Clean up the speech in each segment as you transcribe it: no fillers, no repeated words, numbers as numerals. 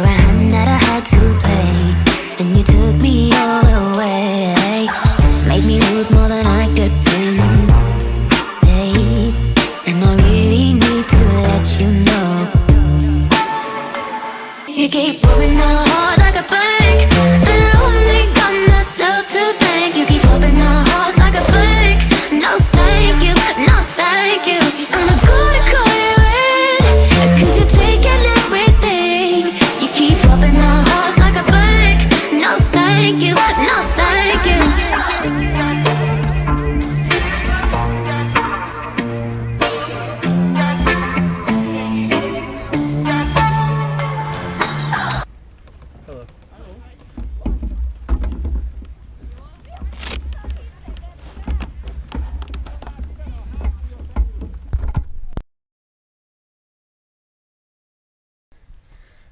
hand that I had to pay, and you took me all away. Made me lose more than I could win, babe. And I really need to let you know. You keep rubbing my heart like a bank, and I only got myself to thank. You keep rubbing my heart like a bank. No thank you, no thank you. I'm not gonna call you in, 'cause you're taking everything. You keep rubbing my heart like a bank. No thank you, no thank you.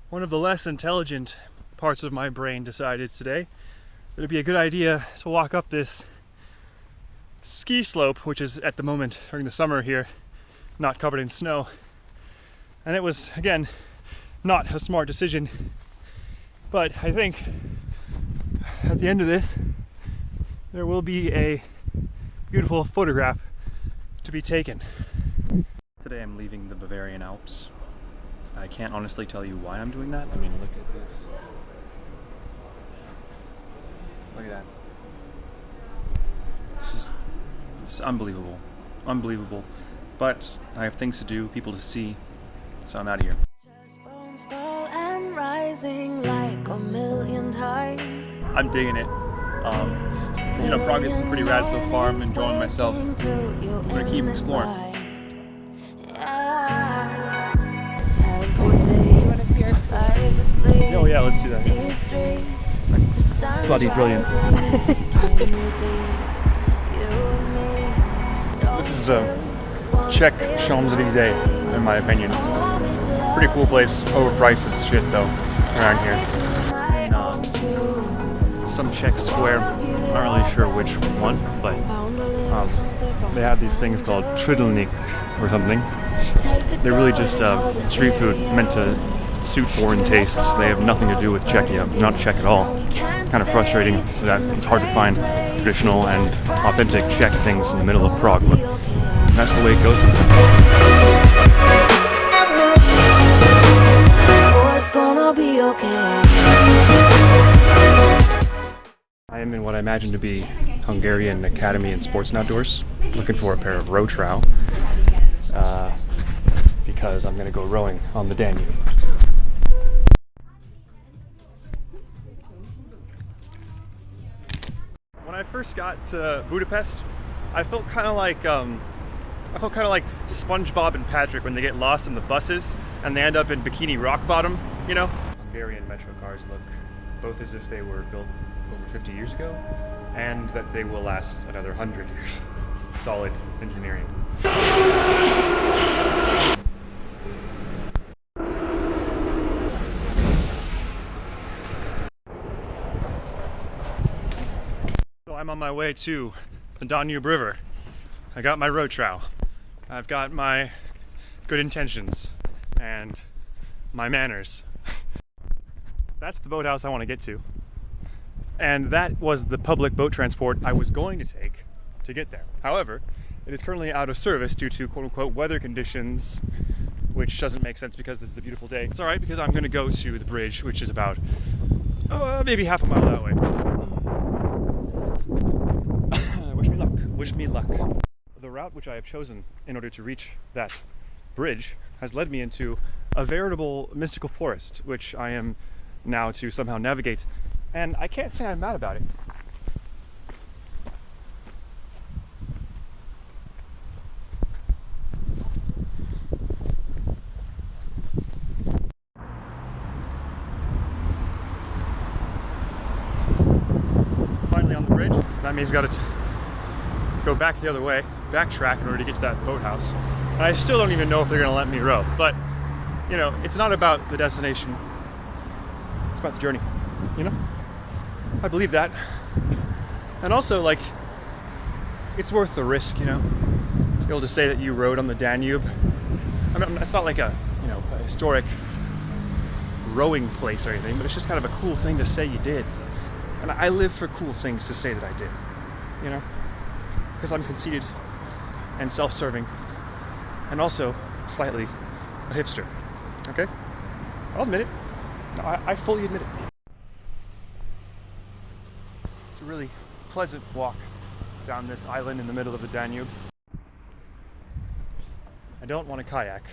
One of the less intelligent parts of my brain decided today that it'd be a good idea to walk up this ski slope, which is at the moment during the summer here not covered in snow. And it was, again, not a smart decision, but I think at the end of this there will be a beautiful photograph to be taken. Today I'm leaving the Bavarian Alps. I can't honestly tell you why I'm doing that. I mean, look at this. Look at that. It's unbelievable. Unbelievable. But I have things to do, people to see, so I'm out of here. Bones fall and rising like a million times. I'm digging it. You know, Prague has been pretty rad so far. I'm enjoying myself. I'm gonna keep exploring. Oh yeah, let's do that. Bloody brilliant. This is the Czech Champs-Élysées, in my opinion. Pretty cool place. Overpriced as shit though, around here. And, some Czech square. I'm not really sure which one, but they have these things called Tridelník or something. They're really just street food meant to suit foreign tastes. They have nothing to do with Czechia. Not Czech at all. Kind of frustrating that it's hard to find traditional and authentic Czech things in the middle of Prague, but that's the way it goes sometimes. I am in what I imagine to be Hungarian Academy in Sports and Outdoors, looking for a pair of row trow, because I'm going to go rowing on the Danube. When I first got to Budapest, I felt kind of like SpongeBob and Patrick when they get lost in the buses and they end up in Bikini Rock Bottom, you know? Hungarian metro cars look both as if they were built over 50 years ago and that they will last another 100 years. It's solid engineering. I'm on my way to the Danube River. I got my row trow. I've got my good intentions and my manners. That's the boathouse I want to get to. And that was the public boat transport I was going to take to get there. However, it is currently out of service due to quote-unquote weather conditions, which doesn't make sense because this is a beautiful day. It's alright because I'm going to go to the bridge, which is about maybe half a mile that way. Wish me luck. Wish me luck. The route which I have chosen in order to reach that bridge has led me into a veritable mystical forest, which I am now to somehow navigate, and I can't say I'm mad about it. Finally on the bridge. That means we've got to go back the other way, backtrack in order to get to that boathouse. And I still don't even know if they're going to let me row. But, you know, it's not about the destination. It's about the journey, you know? I believe that. And also, like, it's worth the risk, you know? To be able to say that you rode on the Danube. I mean, it's not like a, you know, a historic rowing place or anything, but it's just kind of a cool thing to say you did. And I live for cool things to say that I did, you know? Because I'm conceited and self-serving and also slightly a hipster, okay? I'll admit it. No, I fully admit it. It's a really pleasant walk down this island in the middle of the Danube. I don't want to kayak.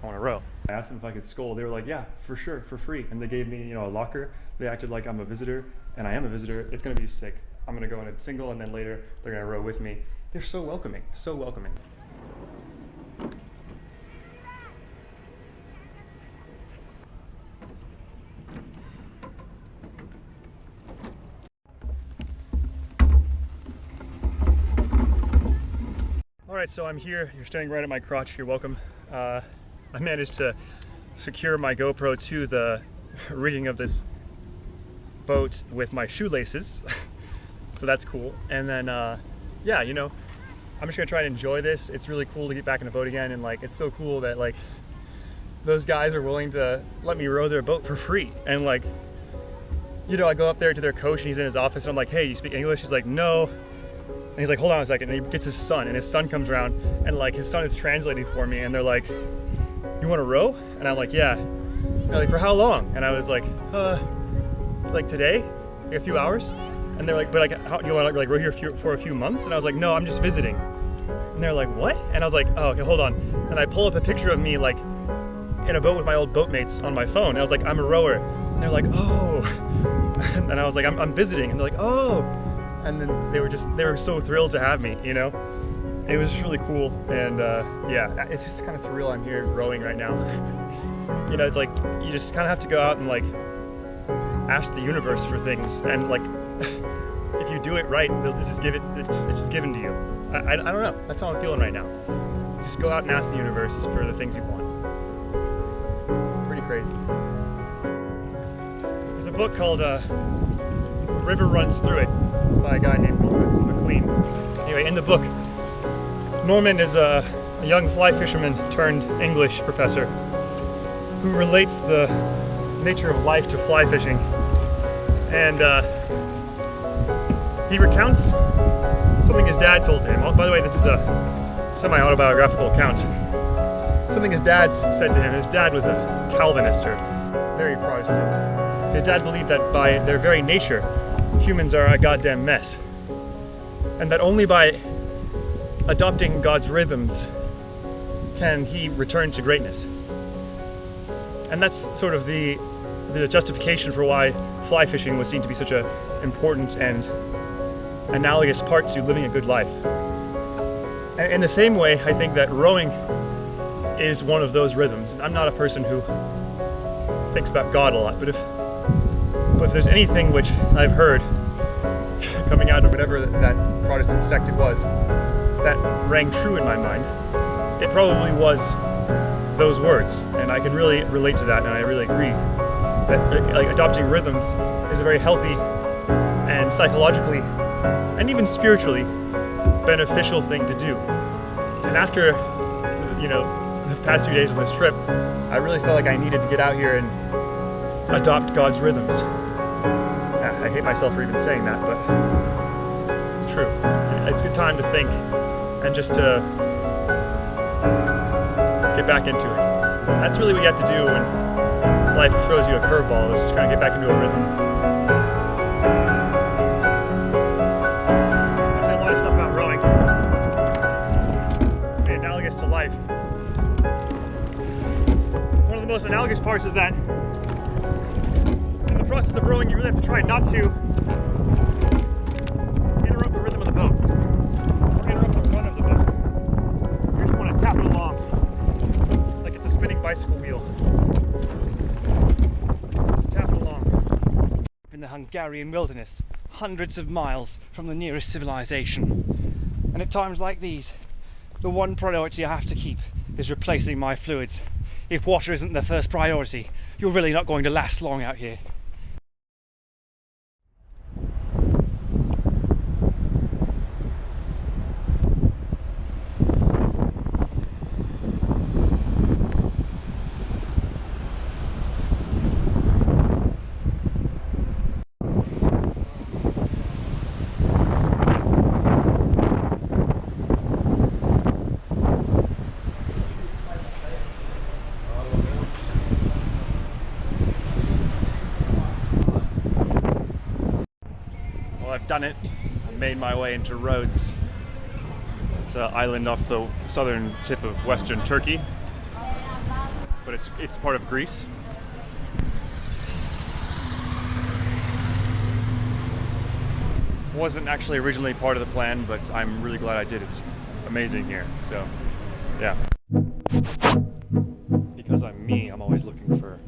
I want to row. I asked them if I could scull. They were like, yeah, for sure, for free. And they gave me, a locker. They acted like I'm a visitor, and I am a visitor. It's going to be sick. I'm going to go in a single, and then later they're going to row with me. They're so welcoming, so welcoming. Alright, so I'm here. You're staring right at my crotch. You're welcome. I managed to secure my GoPro to the rigging of this boat with my shoelaces. So that's cool. And then, yeah, I'm just gonna try to enjoy this. It's really cool to get back in a boat again, and it's so cool that those guys are willing to let me row their boat for free. And I go up there to their coach and he's in his office and I'm like, hey, you speak English? He's like, no. And he's like, hold on a second. And he gets his son, and his son comes around, and his son is translating for me, and they're like, you want to row? And I'm like, yeah. And they're like, for how long? And I was like, today, a few hours. And they're like, but how, you want to row here for a few months? And I was like, no, I'm just visiting. And they're like, what? And I was like, oh, okay, hold on. And I pull up a picture of me in a boat with my old boatmates on my phone. And I was like, I'm a rower. And they're like, oh. And I was like, I'm visiting. And they're like, oh. And then they were so thrilled to have me, It was really cool, and yeah, it's just kind of surreal. I'm here rowing right now. It's like you just kind of have to go out and ask the universe for things, and if you do it right, they'll just give it. It's just given to you. I don't know. That's how I'm feeling right now. Just go out and ask the universe for the things you want. Pretty crazy. There's a book called The River Runs Through It. It's by a guy named Norman Maclean. Anyway, in the book, Norman is a young fly fisherman turned English professor who relates the nature of life to fly fishing. And he recounts something his dad told to him. Oh, by the way, this is a semi-autobiographical account. Something his dad said to him. His dad was a Calvinist, or very Protestant. His dad believed that by their very nature, humans are a goddamn mess. And that only by adopting God's rhythms can he return to greatness. And that's sort of the justification for why fly fishing was seen to be such an important and analogous part to living a good life. And in the same way, I think that rowing is one of those rhythms. I'm not a person who thinks about God a lot, but if there's anything which I've heard coming out of whatever that Protestant sect it was that rang true in my mind, it probably was those words. And I can really relate to that, and I really agree that adopting rhythms is a very healthy and psychologically and even spiritually beneficial thing to do. And after the past few days on this trip, I really felt like I needed to get out here and adopt God's rhythms. I hate myself for even saying that, but it's true. It's a good time to think and just to get back into it. That's really what you have to do when life throws you a curveball, is just kind of get back into a rhythm. I've said a lot of stuff about rowing. It's very analogous to life. One of the most analogous parts is that in the process of rowing, you really have to try not to interrupt the rhythm of the boat, or interrupt the run of the boat. You just want to tap it along like it's a spinning bicycle wheel. Just tap it along. In the Hungarian wilderness, hundreds of miles from the nearest civilization. And at times like these, the one priority I have to keep is replacing my fluids. If water isn't the first priority, you're really not going to last long out here. Well, I've done it. I made my way into Rhodes. It's an island off the southern tip of western Turkey, but it's part of Greece. Wasn't actually originally part of the plan, but I'm really glad I did. It's amazing here. So, yeah. Because I'm me, I'm always looking for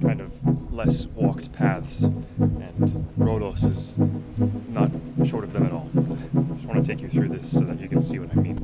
kind of less walked paths, and Rhodos is not short of them at all. I just want to take you through this so that you can see what I mean.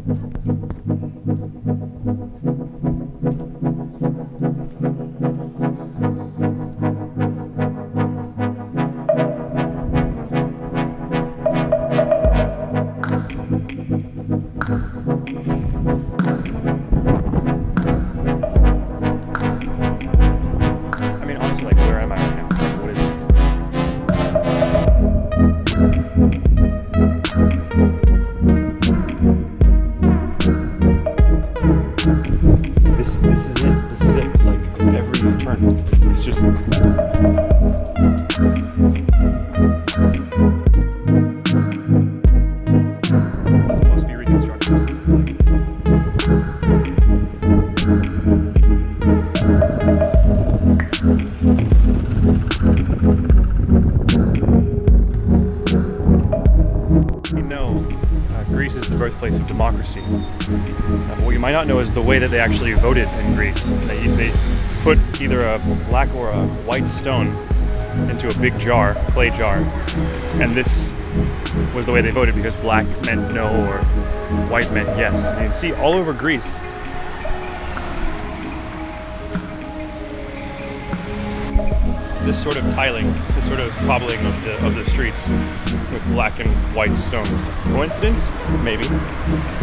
This is it, like every turn. It's just... This must be reconstructed. You know, Greece is the birthplace of democracy. What you might not know is the way that they actually voted in Greece. They put either a black or a white stone into a big jar, clay jar, and this was the way they voted because black meant no or white meant yes. And you can see all over Greece this sort of tiling, this sort of cobbling of the streets with black and white stones. Coincidence? Maybe.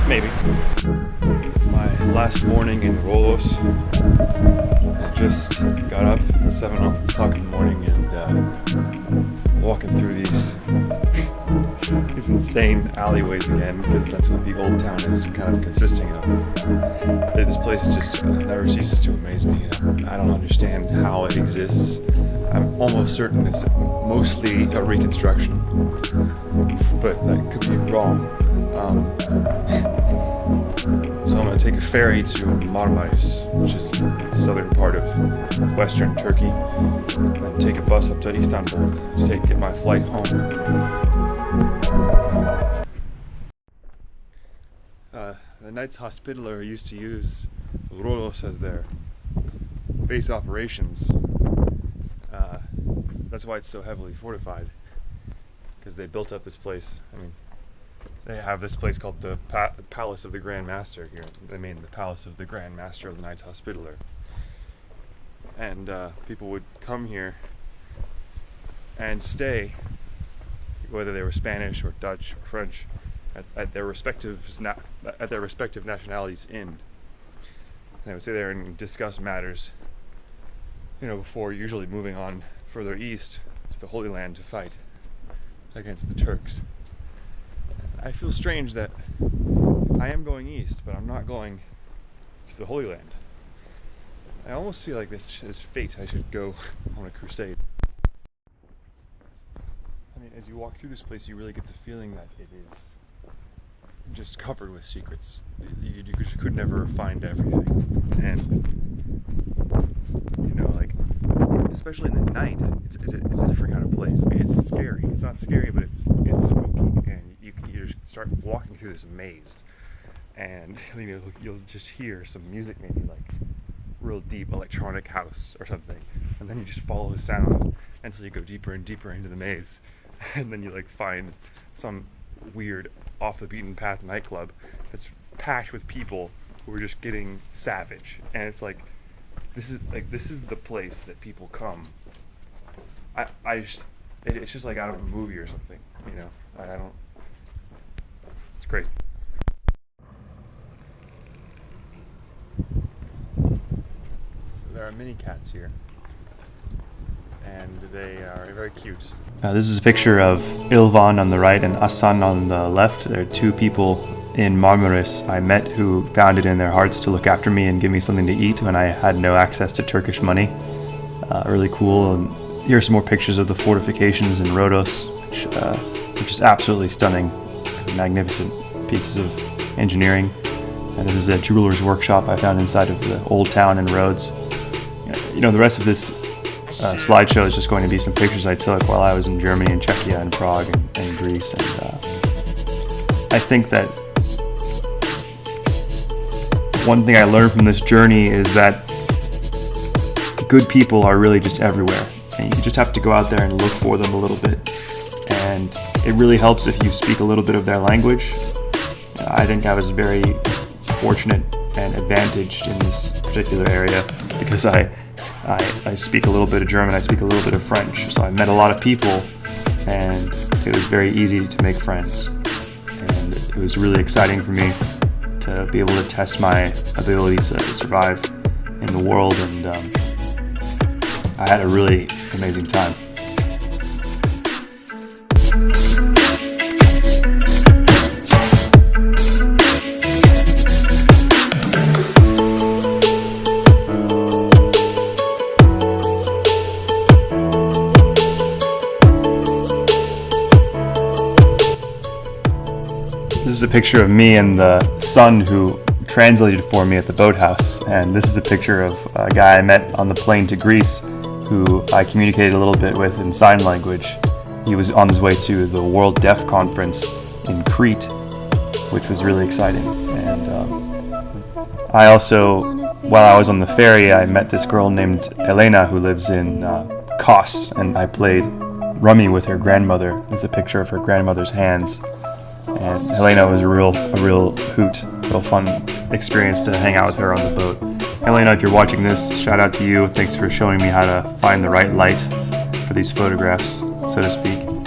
Maybe. It's my last morning in Rhodos. I just got up at 7 o'clock in the morning and walking through these insane alleyways again, because that's what the old town is kind of consisting of. This place just never ceases to amaze me. I don't understand how it exists. I'm almost certain it's mostly a reconstruction, but that could be wrong. So I'm going to take a ferry to Marmaris, which is the southern part of western Turkey, and take a bus up to Istanbul to get my flight home. The Knights Hospitaller used to use Rhodos as their base operations. That's why it's so heavily fortified, because they built up this place. I mean, they have this place called the Palace of the Grand Master here. They mean the Palace of the Grand Master of the Knights Hospitaller. And people would come here and stay, whether they were Spanish or Dutch or French, at their respective nationalities' inn. And they would stay there and discuss matters, before usually moving on further east to the Holy Land to fight against the Turks. I feel strange that I am going east, but I'm not going to the Holy Land. I almost feel like this is fate. I should go on a crusade. I mean, as you walk through this place, you really get the feeling that it is just covered with secrets. You could never find everything. And, especially in the night, it's a different kind of place. I mean, it's scary. It's not scary, but it's spooky. And you just start walking through this maze, and you'll just hear some music, maybe like real deep electronic house or something, and then you just follow the sound until you go deeper and deeper into the maze, and then you find some weird off the beaten path nightclub that's packed with people who are just getting savage, and it's like this is the place that people come. It's just like out of a movie or something, it's crazy. There are mini cats here, and they are very cute. This is a picture of Ilvan on the right and Asan on the left. There are two people in Marmaris I met who found it in their hearts to look after me and give me something to eat when I had no access to Turkish money. Really cool. And here are some more pictures of the fortifications in Rhodos, which just absolutely stunning, magnificent pieces of engineering. And this is a jeweler's workshop I found inside of the old town in Rhodes. You know, the rest of this slideshow is just going to be some pictures I took while I was in Germany and Czechia and Prague and Greece. And I think that one thing I learned from this journey is that good people are really just everywhere. And you just have to go out there and look for them a little bit. And it really helps if you speak a little bit of their language. I think I was very fortunate and advantaged in this particular area because I speak a little bit of German, I speak a little bit of French. So I met a lot of people and it was very easy to make friends. And it was really exciting for me to be able to test my ability to survive in the world, and I had a really amazing time. This is a picture of me and the son who translated for me at the boathouse, and this is a picture of a guy I met on the plane to Greece who I communicated a little bit with in sign language. He was on his way to the World Deaf Conference in Crete, which was really exciting. And I also, while I was on the ferry, I met this girl named Elena who lives in Kos, and I played rummy with her grandmother. There's a picture of her grandmother's hands. And Helena was a real hoot, real fun experience to hang out with her on the boat. Helena, if you're watching this, shout out to you. Thanks for showing me how to find the right light for these photographs, so to speak.